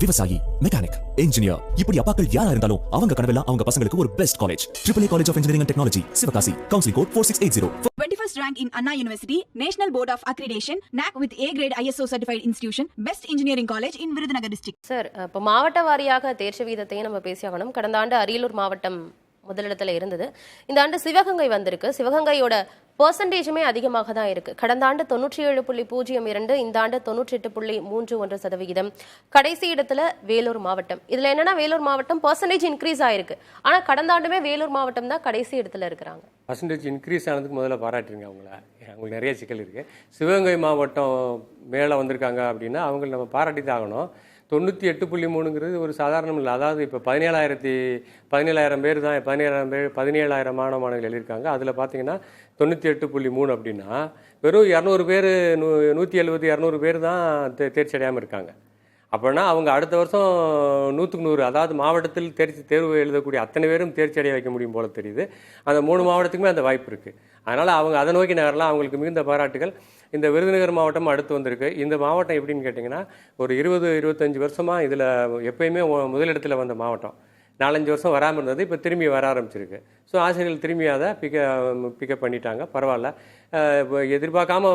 விவசாயி, mechanic, engineer, இப்படி அப்பாக்கள் யாரா இருந்தாலும் அவங்க கனவெல்லாம் அவங்க பசங்களுக்கு ஒரு best college. AAA College of Engineering and Technology, Sivakasi. Counseling code 4680. 21st rank in Anna University, National Board of Accreditation, NAC with A grade ISO certified institution, Best Engineering College in Virudhunagar district. Sir, இப்போ மாவட்ட வாரியாக தேர்ச்சி வீதத்தையும் நம்ம பேசியாகணும். கடந்த ஆண்டு அரியலூர் மாவட்டம் முதலிடத்துல இருந்தது. இந்த ஆண்டு சிவகங்கை வந்திருக்கு. சிவகங்கையோட பெர்சன்டேஜுமே அதிகமாக தான் இருக்கு. கடந்த ஆண்டு 97.02, இந்த ஆண்டு 98.31%. கடைசி இடத்துல வேலூர் மாவட்டம். இதுல என்னன்னா வேலூர் மாவட்டம் பெர்சன்டேஜ் இன்க்ரீஸ் ஆயிருக்கு. ஆனா கடந்த ஆண்டுமே வேலூர் மாவட்டம் தான் கடைசி இடத்துல இருக்கிறாங்க. பர்சன்டேஜ் இன்க்ரீஸ் ஆனதுக்கு முதல்ல பாராட்டுருங்க அவங்களுக்கு நிறைய சிக்கல் இருக்குது. சிவகங்கை மாவட்டம் மேலே வந்திருக்காங்க அப்படின்னா அவங்களை நம்ம பாராட்டி தான் ஆகணும். 98.3ங்கிறது ஒரு சாதாரணம் இல்லை. அதாவது இப்போ 17,000 பேர் தான் 17,000 மாணவர்கள் எழுதியிருக்காங்க. அதில் பார்த்தீங்கன்னா 98.3 அப்படின்னா வெறும் 200 பேர் 170-200 பேர் தான் தேர்ச்சி அடையாமல் இருக்காங்க. அப்படின்னா அவங்க அடுத்த வருஷம் 100க்கு 100, அதாவது மாவட்டத்தில் தேர்வு எழுதக்கூடிய அத்தனை பேரும் தேர்ச்சி அடைய வைக்க முடியும் போல தெரியுது. அந்த 3 மாவட்டத்துக்குமே அந்த வாய்ப்பு இருக்குது. அதனால் அவங்க அதை நோக்கி நகரலாம். அவங்களுக்கு மிகுந்த பாராட்டுகள். இந்த விருதுநகர் மாவட்டம் அடுத்து வந்திருக்கு. இந்த மாவட்டம் எப்படின்னு கேட்டிங்கன்னா ஒரு 20-25 வருஷமாக இதில் எப்பயுமே முதலிடத்தில் வந்த மாவட்டம். 4-5 வருஷம் வராமல் இருந்தது. இப்போ திரும்பி வர ஆரம்பிச்சிருக்கு. ஸோ ஆசிரியர்கள் திரும்பி அதை பிக்கப் பண்ணிட்டாங்க. பரவாயில்ல. இப்போ எதிர்பார்க்காம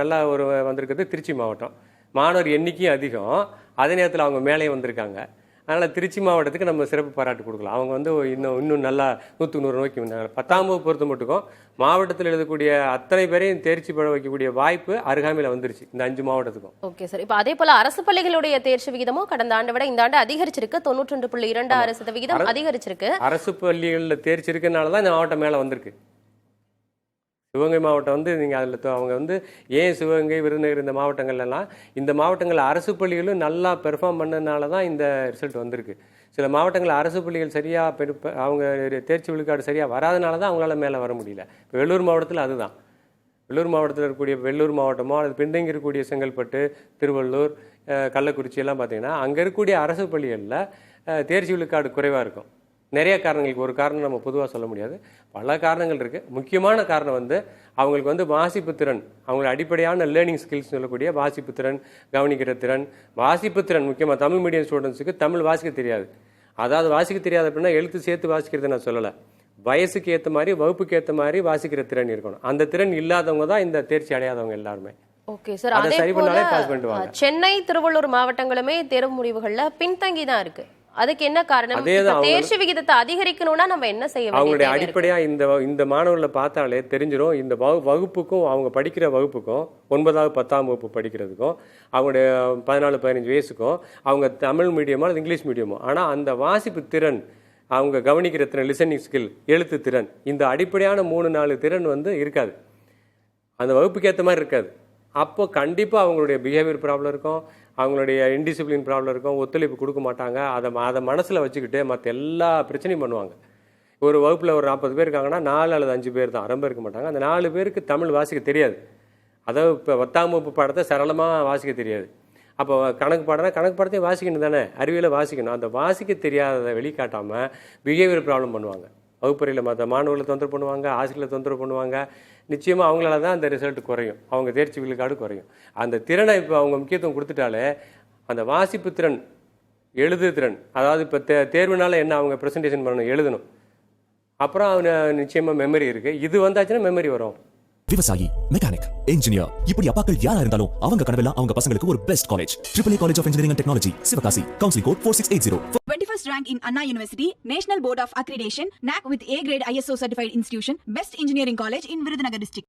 நல்லா ஒரு வந்திருக்கிறது திருச்சி மாவட்டம். மாணவர் எண்ணிக்கையும் அதிகம், அதே நேரத்தில் அவங்க மேலே வந்திருக்காங்க. அதனால் திருச்சி மாவட்டத்துக்கு நம்ம சிறப்பு பாராட்டு கொடுக்கலாம். அவங்க வந்து இன்னும் நல்லா 100க்கு 100 நோக்கி வந்தாங்க. 10ஆம் வகுப்பு பொறுத்த மட்டுக்கும் மாவட்டத்தில் எழுதக்கூடிய அத்தனை பேரையும் தேர்ச்சி பெற வைக்கக்கூடிய வாய்ப்பு அருகாமையில் வந்துருச்சு இந்த 5 மாவட்டத்துக்கும். Okay sir. இப்போ அதே போல அரசு பள்ளிகளுடைய தேர்ச்சி விகிதமும் கடந்த ஆண்டை விட இந்த ஆண்டு அதிகரிச்சிருக்கு. 91.26% அதிகரிச்சிருக்கு. அரசு பள்ளிகளில் தேர்ச்சி இருக்கனால தான் இந்த மாவட்டம் மேலே வந்திருக்கு. சிவகங்கை மாவட்டம் வந்து நீங்கள் அதில் அவங்க வந்து ஏன் சிவகங்கை, விருதுநகர் இந்த மாவட்டங்கள்லாம் இந்த மாவட்டங்களில் அரசு பள்ளிகளும் நல்லா பெர்ஃபார்ம் பண்ணதுனால தான் இந்த ரிசல்ட் வந்திருக்கு. சில மாவட்டங்களில் அரசு பள்ளிகள் சரியாக அவங்க தேர்ச்சி விழுக்காடு சரியாக வராதனால தான் அவங்களால மேலே வர முடியல. இப்போ வெள்ளூர் மாவட்டத்தில் அதுதான். வெள்ளூர் மாவட்டத்தில் இருக்கக்கூடிய வெள்ளூர் மாவட்டமோ அது பின்தங்கி இருக்கக்கூடிய செங்கல்பட்டு, திருவள்ளூர், கள்ளக்குறிச்சி எல்லாம் பார்த்தீங்கன்னா அங்கே இருக்கக்கூடிய அரசு பள்ளிகளில் தேர்ச்சி விழுக்காடு குறைவாக இருக்கும். நிறைய காரணங்களுக்கு, ஒரு காரணம் நம்ம பொதுவாக சொல்ல முடியாது, பல காரணங்கள் இருக்குது. முக்கியமான காரணம் வந்து அவங்களுக்கு வந்து வாசிப்பு திறன், அவங்களுக்கு அடிப்படையான லேர்னிங் ஸ்கில்ஸ் சொல்லக்கூடிய வாசிப்பு திறன், கவனிக்கிற திறன், வாசிப்பு திறன் முக்கியமாக தமிழ் மீடியம் ஸ்டூடெண்ட்ஸுக்கு தமிழ் வாசிக்க தெரியாது. அதாவது வாசிக்க தெரியாது அப்படின்னா எழுத்து சேர்த்து வாசிக்கிறத நான் சொல்லலை, வயசுக்கு ஏற்ற மாதிரி வகுப்புக்கு ஏற்ற மாதிரி வாசிக்கிற திறன் இருக்கணும். அந்த திறன் இல்லாதவங்க தான் இந்த தேர்ச்சி அடையாதவங்க எல்லாருமே. Okay sir. அதே போல சென்னை, திருவள்ளூர் மாவட்டங்களுமே தேர்வு முடிவுகள்ல பின்தங்கி தான் இருக்கு. அதுக்கு என்ன காரணம்? தேர்ச்சி விகிதத்தை அதிகரிக்கணும்னா நம்ம என்ன செய்ய வேண்டும்? அவங்களுடைய அடிப்படையா இந்த மாணவர்களை பார்த்தாலே தெரிஞ்சிடும். இந்த வகுப்புக்கும் அவங்க படிக்கிற வகுப்புக்கும் 9வது 10ஆம் வகுப்பு படிக்கிறதுக்கும் அவங்களுடைய 14-15 வயசுக்கும் அவங்க தமிழ் மீடியமோ அல்லது இங்கிலீஷ் மீடியமோ, ஆனால் அந்த வாசிப்பு திறன், அவங்க கவனிக்கிற திறன், லிசனிங் ஸ்கில், எழுத்து திறன், இந்த அடிப்படையான 3-4 திறன் வந்து இருக்காது. அந்த வகுப்புக்கு ஏற்ற மாதிரி இருக்காது. அப்போ கண்டிப்பாக அவங்களுடைய பிஹேவியர் ப்ராப்ளம் இருக்கும், அவங்களுடைய இன்டிசிப்ளின் ப்ராப்ளம் இருக்கும், ஒத்துழைப்பு கொடுக்க மாட்டாங்க. அதை மனசில் வச்சுக்கிட்டு மற்ற எல்லா பிரச்சனையும் பண்ணுவாங்க. ஒரு வகுப்பில் ஒரு 40 பேர் இருக்காங்கன்னா 4 அல்லது 5 பேர் தான், ரொம்ப இருக்க மாட்டாங்க. அந்த 4 பேருக்கு தமிழ் வாசிக்க தெரியாது. அதாவது இப்போ 10ஆம் வகுப்பு பாடத்தை சரளமாக வாசிக்க தெரியாது. அப்போ கணக்கு பாடத்தையும் வாசிக்கணும் தானே, அறிவியலை வாசிக்கணும். அந்த வாசிக்க தெரியாததை வெளிக்காட்டாமல் பிஹேவியர் ப்ராப்ளம் பண்ணுவாங்க. வகுப்பறையில் மற்ற மாணவர்களை தொந்தரவு பண்ணுவாங்க, ஆசிரியர்களை தொந்தரவு பண்ணுவாங்க. நிச்சயமாக அவங்களால தான் அந்த ரிசல்ட் குறையும், அவங்க தேர்ச்சி விழுக்காடு குறையும். அந்த திறனை இப்போ அவங்க முக்கியத்துவம் கொடுத்துட்டாலே அந்த வாசிப்பு திறன், எழுது திறன், அதாவது இப்போ தேர்வுனால என்ன அவங்க ப்ரெசன்டேஷன் பண்ணணும், எழுதணும். அப்புறம் நிச்சயமாக மெமரி இருக்குது. இது வந்தாச்சுன்னா மெமரி வரும். விவசாயி, மெக்கானிக், இன்ஜினியர், இப்படி அப்பாக்கள் யாரா இருந்தாலும் அவங்க கனவெல்லாம் அவங்க பசங்களுக்கு ஒரு best college. AAA College of Engineering and Technology, Sivakasi. Counseling code 4680. 21st rank in Anna University, National Board of Accreditation, NAC with A grade ISO certified institution, Best Engineering College in Virudhunagar district.